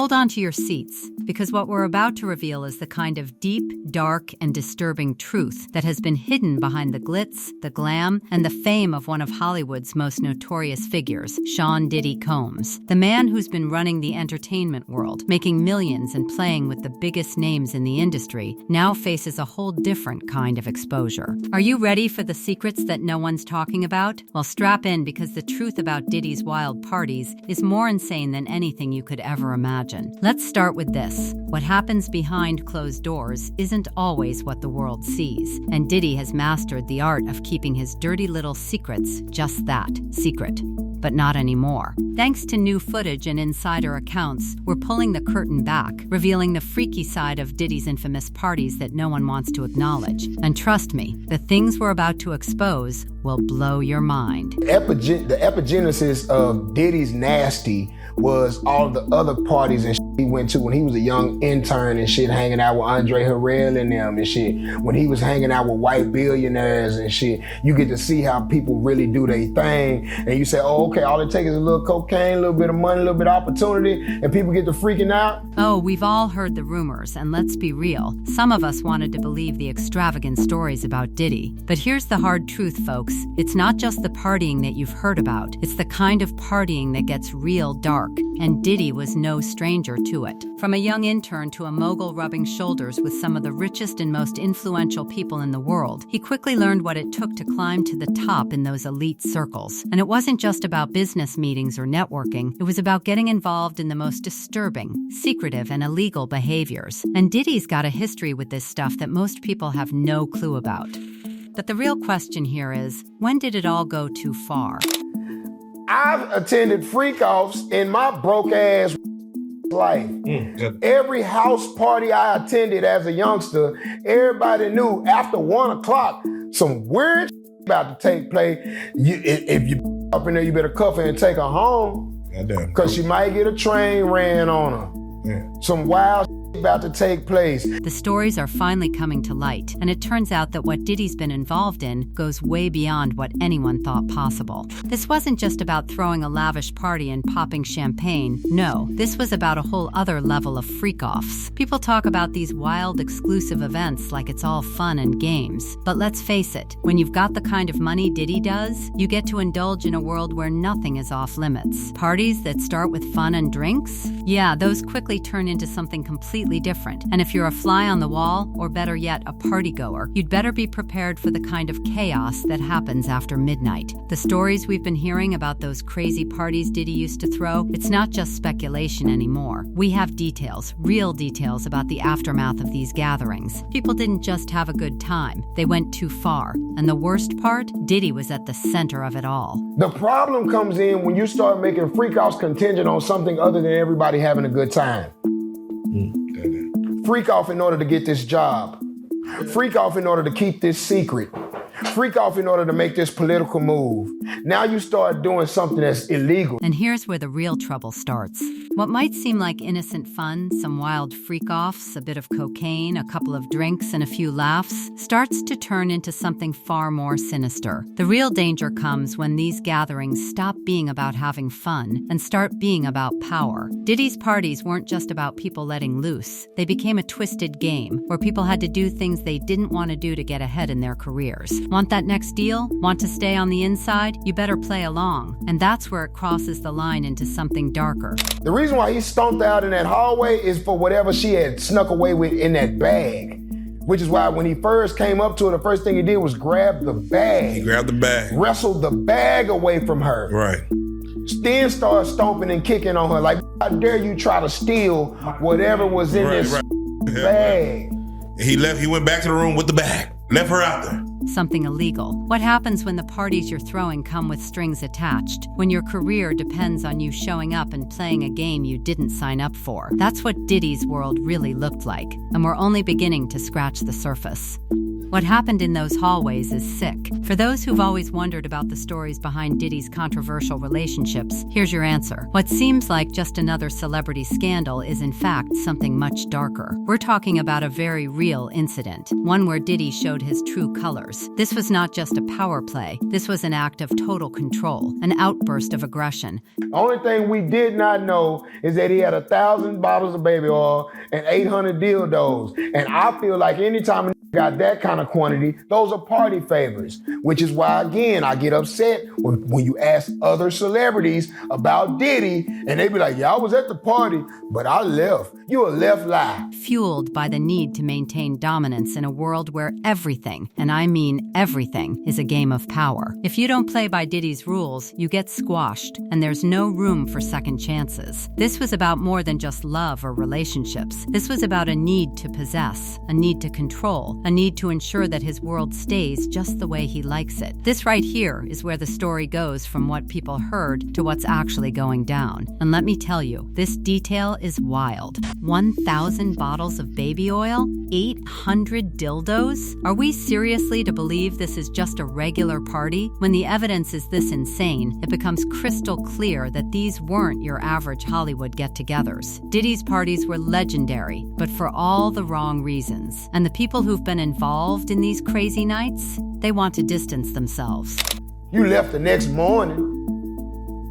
hold on to your seats, because what we're about to reveal is the kind of deep, dark, and disturbing truth that has been hidden behind the glitz, the glam, and the fame of one of Hollywood's most notorious figures, Sean Diddy Combs. The man who's been running the entertainment world, making millions and playing with the biggest names in the industry, now faces a whole different kind of exposure. Are you ready for the secrets that no one's talking about? Well, strap in, because the truth about Diddy's wild parties is more insane than anything you could ever imagine. Let's start with this. What happens behind closed doors isn't always what the world sees, and Diddy has mastered the art of keeping his dirty little secrets just that, secret. But not anymore. Thanks to new footage and insider accounts, we're pulling the curtain back, revealing the freaky side of Diddy's infamous parties that no one wants to acknowledge. And trust me, the things we're about to expose will blow your mind. The epigenesis of Diddy's nasty was all the other parties and shit he went to when he was a young intern and shit, hanging out with Andre Harrell and them and shit. When he was hanging out with white billionaires and shit, you get to see how people really do their thing. And you say, oh, okay, all it takes is a little cocaine, a little bit of money, a little bit of opportunity, and people get to freaking out. Oh, we've all heard the rumors, and let's be real. Some of us wanted to believe the extravagant stories about Diddy. But here's the hard truth, folks. It's not just the partying that you've heard about. It's the kind of partying that gets real dark. And Diddy was no stranger to it. From a young intern to a mogul rubbing shoulders with some of the richest and most influential people in the world, he quickly learned what it took to climb to the top in those elite circles. And it wasn't just about business meetings or networking. It was about getting involved in the most disturbing, secretive, and illegal behaviors. And Diddy's got a history with this stuff that most people have no clue about. But the real question here is, when did it all go too far? I've attended freak-offs in my broke-ass life. Every house party I attended as a youngster, everybody knew after 1 o'clock, some weird about to take place. If you up in there, you better cuff her and take her home. Because she might get a train ran on her. Yeah. Some wild about to take place. The stories are finally coming to light, and it turns out that what Diddy's been involved in goes way beyond what anyone thought possible. This wasn't just about throwing a lavish party and popping champagne. No, this was about a whole other level of freak-offs. People talk about these wild, exclusive events like it's all fun and games. But let's face it, when you've got the kind of money Diddy does, you get to indulge in a world where nothing is off limits. Parties that start with fun and drinks? Yeah, those quickly turn into something completely different. And if you're a fly on the wall, or better yet, a partygoer, you'd better be prepared for the kind of chaos that happens after midnight. The stories we've been hearing about those crazy parties Diddy used to throw, it's not just speculation anymore. We have details, real details about the aftermath of these gatherings. People didn't just have a good time, they went too far. And the worst part, Diddy was at the center of it all. The problem comes in when you start making freak-offs contingent on something other than everybody having a good time. Freak off in order to get this job. Freak off in order to keep this secret. Freak off in order to make this political move. Now you start doing something that's illegal. And here's where the real trouble starts. What might seem like innocent fun, some wild freak-offs, a bit of cocaine, a couple of drinks, and a few laughs, starts to turn into something far more sinister. The real danger comes when these gatherings stop being about having fun and start being about power. Diddy's parties weren't just about people letting loose. They became a twisted game where people had to do things they didn't want to do to get ahead in their careers. Want that next deal? Want to stay on the inside? You better play along. And that's where it crosses the line into something darker. The reason why he stomped out in that hallway is for whatever she had snuck away with in that bag. Which is why when he first came up to her, the first thing he did was grab the bag. He grabbed the bag. Wrestled the bag away from her. Right. Then started stomping and kicking on her like, how dare you try to steal whatever was in this bag. He went back to the room with the bag. Left her out there. Something illegal. What happens when the parties you're throwing come with strings attached? When your career depends on you showing up and playing a game you didn't sign up for? That's what Diddy's world really looked like, and we're only beginning to scratch the surface. What happened in those hallways is sick. For those who've always wondered about the stories behind Diddy's controversial relationships, here's your answer. What seems like just another celebrity scandal is in fact something much darker. We're talking about a very real incident, one where Diddy showed his true colors. This was not just a power play. This was an act of total control, an outburst of aggression. The only thing we did not know is that he had 1,000 bottles of baby oil and 800 dildos. And I feel like anytime a got that kind of quantity, those are party favors, which is why, again, I get upset when you ask other celebrities about Diddy and they be like, yeah, I was at the party, but I left. You a left lie. Fueled by the need to maintain dominance in a world where everything, and I mean everything, is a game of power. If you don't play by Diddy's rules, you get squashed, and there's no room for second chances. This was about more than just love or relationships. This was about a need to possess, a need to control, a need to ensure that his world stays just the way he likes it. This right here is where the story goes from what people heard to what's actually going down. And let me tell you, this detail is wild. 1,000 bottles of baby oil? 800 dildos? Are we seriously to believe this is just a regular party? When the evidence is this insane, it becomes crystal clear that these weren't your average Hollywood get-togethers. Diddy's parties were legendary, but for all the wrong reasons. And the people who've been involved in these crazy nights, they want to distance themselves. You left the next morning.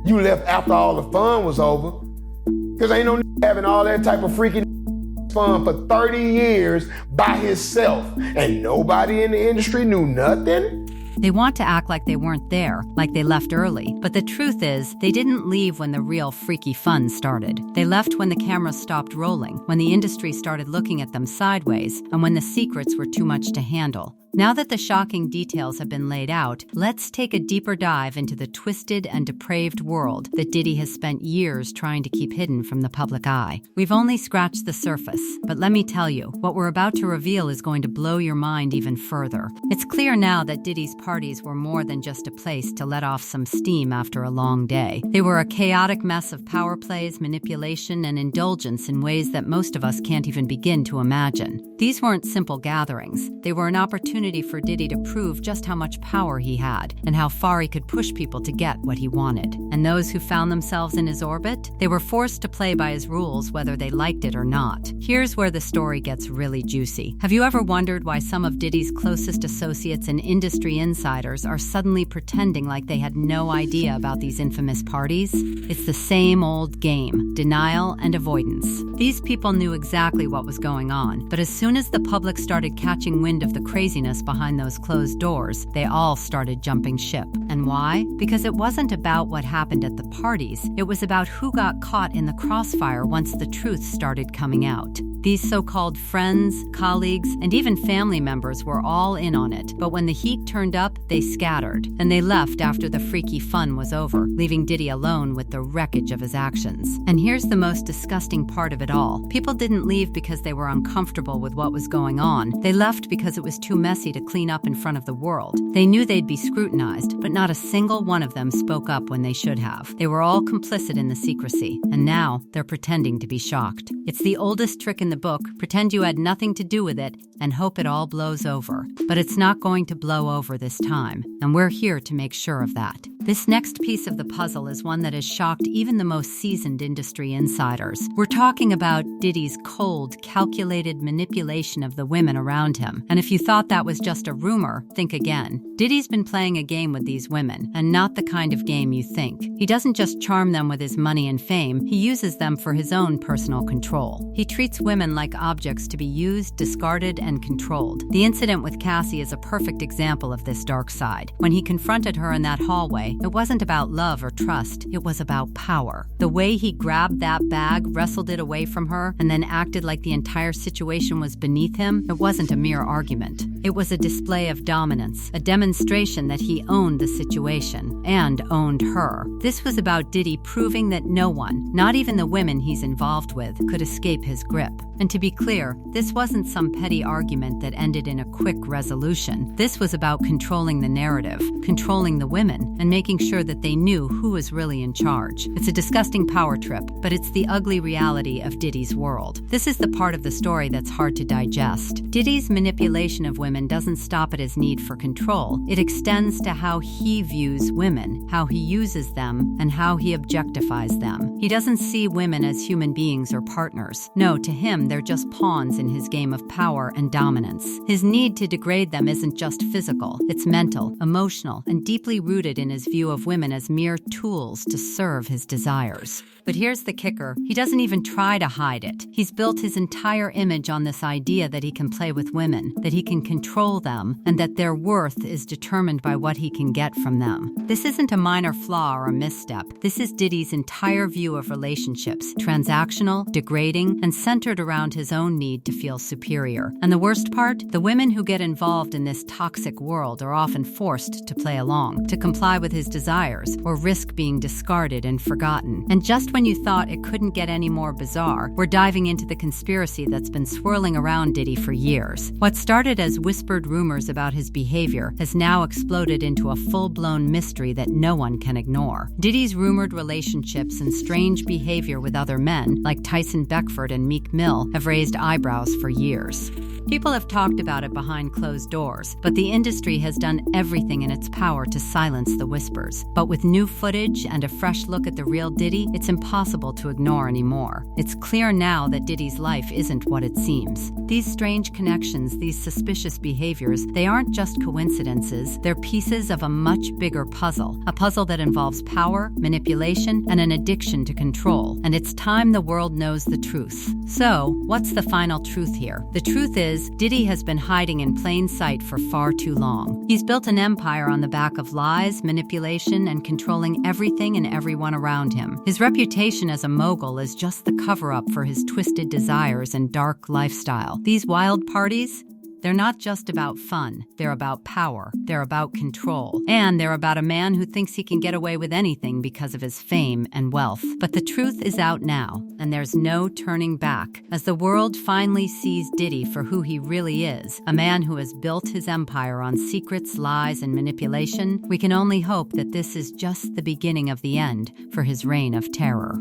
You left after all the fun was over. Because ain't no having all that type of freaking fun for 30 years by himself. And nobody in the industry knew nothing? They want to act like they weren't there, like they left early. But the truth is, they didn't leave when the real freaky fun started. They left when the cameras stopped rolling, when the industry started looking at them sideways, and when the secrets were too much to handle. Now that the shocking details have been laid out, let's take a deeper dive into the twisted and depraved world that Diddy has spent years trying to keep hidden from the public eye. We've only scratched the surface, but let me tell you, what we're about to reveal is going to blow your mind even further. It's clear now that Diddy's parties were more than just a place to let off some steam after a long day. They were a chaotic mess of power plays, manipulation, and indulgence in ways that most of us can't even begin to imagine. These weren't simple gatherings. They were an opportunity for Diddy to prove just how much power he had and how far he could push people to get what he wanted. And those who found themselves in his orbit, they were forced to play by his rules whether they liked it or not. Here's where the story gets really juicy. Have you ever wondered why some of Diddy's closest associates and industry insiders are suddenly pretending like they had no idea about these infamous parties? It's the same old game, denial and avoidance. These people knew exactly what was going on, but as soon as the public started catching wind of the craziness behind those closed doors, they all started jumping ship. And why? Because it wasn't about what happened at the parties. It was about who got caught in the crossfire once the truth started coming out. These so-called friends, colleagues, and even family members were all in on it. But when the heat turned up, they scattered, and they left after the freaky fun was over, leaving Diddy alone with the wreckage of his actions. And here's the most disgusting part of it all. People didn't leave because they were uncomfortable with what was going on. They left because it was too messy to clean up in front of the world. They knew they'd be scrutinized, but not a single one of them spoke up when they should have. They were all complicit in the secrecy, and now they're pretending to be shocked. It's the oldest trick in the book: pretend you had nothing to do with it and hope it all blows over. But it's not going to blow over this time, and we're here to make sure of that. This next piece of the puzzle is one that has shocked even the most seasoned industry insiders. We're talking about Diddy's cold, calculated manipulation of the women around him. And if you thought that was just a rumor, think again. Diddy's been playing a game with these women, and not the kind of game you think. He doesn't just charm them with his money and fame, he uses them for his own personal control. He treats women like objects to be used, discarded, and controlled. The incident with Cassie is a perfect example of this dark side. When he confronted her in that hallway, it wasn't about love or trust, it was about power. The way he grabbed that bag, wrestled it away from her, and then acted like the entire situation was beneath him, it wasn't a mere argument. It was a display of dominance, a demonstration that he owned the situation, and owned her. This was about Diddy proving that no one, not even the women he's involved with, could escape his grip. And to be clear, this wasn't some petty argument that ended in a quick resolution. This was about controlling the narrative, controlling the women, and making sure that they knew who was really in charge. It's a disgusting power trip, but it's the ugly reality of Diddy's world. This is the part of the story that's hard to digest. Diddy's manipulation of women women doesn't stop at his need for control. It extends to how he views women, how he uses them, and how he objectifies them. He doesn't see women as human beings or partners. No, to him, they're just pawns in his game of power and dominance. His need to degrade them isn't just physical, it's mental, emotional, and deeply rooted in his view of women as mere tools to serve his desires. But here's the kicker, he doesn't even try to hide it. He's built his entire image on this idea that he can play with women, that he can control them, and that their worth is determined by what he can get from them. This isn't a minor flaw or a misstep. This is Diddy's entire view of relationships, transactional, degrading, and centered around his own need to feel superior. And the worst part? The women who get involved in this toxic world are often forced to play along, to comply with his desires, or risk being discarded and forgotten. And just when you thought it couldn't get any more bizarre, we're diving into the conspiracy that's been swirling around Diddy for years. What started as whispered rumors about his behavior has now exploded into a full-blown mystery that no one can ignore. Diddy's rumored relationships and strange behavior with other men, like Tyson Beckford and Meek Mill, have raised eyebrows for years. People have talked about it behind closed doors, but the industry has done everything in its power to silence the whispers. But with new footage and a fresh look at the real Diddy, it's impossible to ignore anymore. It's clear now that Diddy's life isn't what it seems. These strange connections, these suspicious behaviors, they aren't just coincidences, they're pieces of a much bigger puzzle. A puzzle that involves power, manipulation, and an addiction to control. And it's time the world knows the truth. So, what's the final truth here? The truth is, Diddy has been hiding in plain sight for far too long. He's built an empire on the back of lies, manipulation, and controlling everything and everyone around him. His reputation as a mogul is just the cover-up for his twisted desires and dark lifestyle. These wild parties, they're not just about fun. They're about power. They're about control. And they're about a man who thinks he can get away with anything because of his fame and wealth. But the truth is out now, and there's no turning back. As the world finally sees Diddy for who he really is, a man who has built his empire on secrets, lies, and manipulation, we can only hope that this is just the beginning of the end for his reign of terror.